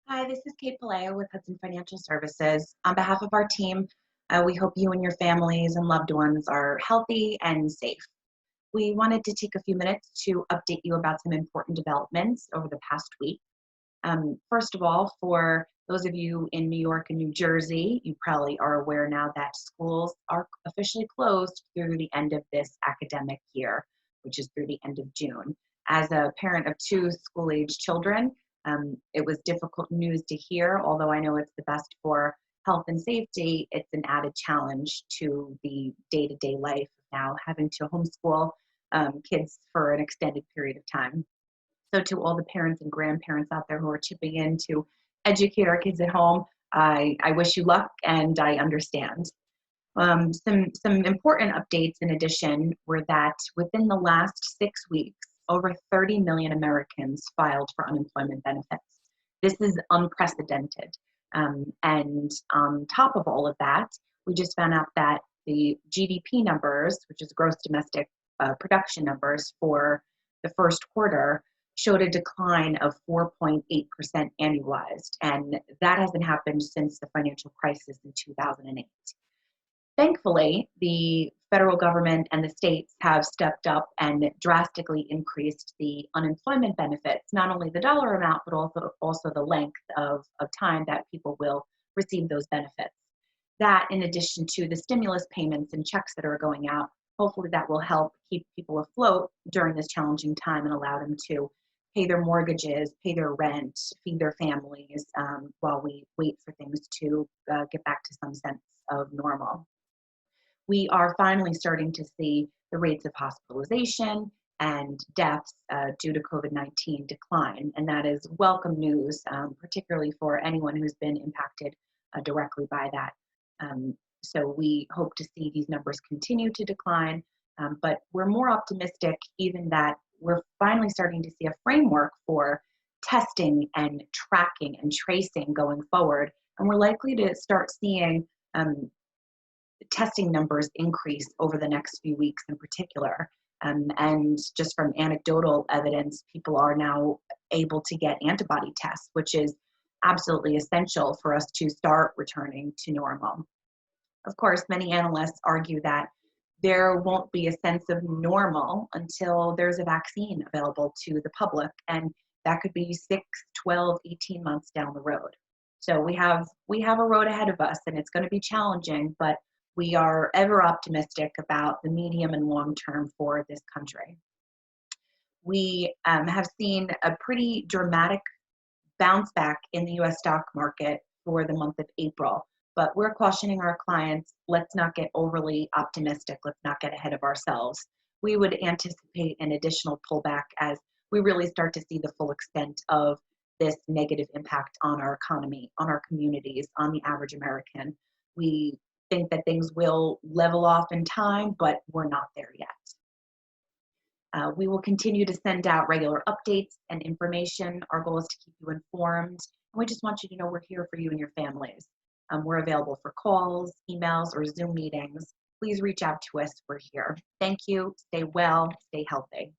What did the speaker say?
Hi, this is Kate Palaio with Hudson Financial Services. On behalf of our team, we hope you and your families and loved ones are healthy and safe. We wanted to take a few minutes to update you about some important developments over the past week. First of all, for those of you in New York and New Jersey, you probably are aware now that schools are officially closed through the end of this academic year, which is through the end of June. As a parent of two school-age children, it was difficult news to hear, although I know it's the best for health and safety. It's an added challenge to the day-to-day life now, having to homeschool kids for an extended period of time. So to all the parents and grandparents out there who are chipping in to educate our kids at home, I wish you luck and I understand. Some important updates in addition were that within the last 6 weeks, over 30 million Americans filed for unemployment benefits. This is unprecedented. And on top of all of that, we just found out that the GDP numbers, which is gross domestic production numbers for the first quarter, showed a decline of 4.8% annualized. And that hasn't happened since the financial crisis in 2008. Thankfully, the federal government and the states have stepped up and drastically increased the unemployment benefits, not only the dollar amount, but also the length of time that people will receive those benefits. That, in addition to the stimulus payments and checks that are going out, hopefully that will help keep people afloat during this challenging time and allow them to pay their mortgages, pay their rent, feed their families while we wait for things to get back to some sense of normal. We are finally starting to see the rates of hospitalization and deaths due to COVID-19 decline, and that is welcome news, particularly for anyone who's been impacted directly by that. So we hope to see these numbers continue to decline, but we're more optimistic even that we're finally starting to see a framework for testing and tracking and tracing going forward, and we're likely to start seeing testing numbers increase over the next few weeks in particular. And just from anecdotal evidence, people are now able to get antibody tests, which is absolutely essential for us to start returning to normal. Of course, many analysts argue that there won't be a sense of normal until there's a vaccine available to the public, and that could be 6, 12, 18 months down the road. So we have a road ahead of us, and it's going to be challenging, but we are ever optimistic about the medium and long term for this country. We have seen a pretty dramatic bounce back in the US stock market for the month of April, but we're cautioning our clients, let's not get overly optimistic, let's not get ahead of ourselves. We would anticipate an additional pullback as we really start to see the full extent of this negative impact on our economy, on our communities, on the average American. We think that things will level off in time, but we're not there yet. We will continue to send out regular updates and information. Our goal is to keep you informed, and we just want you to know we're here for you and your families. We're available for calls, emails, or Zoom meetings. Please reach out to us. We're here. Thank you. Stay well. Stay healthy.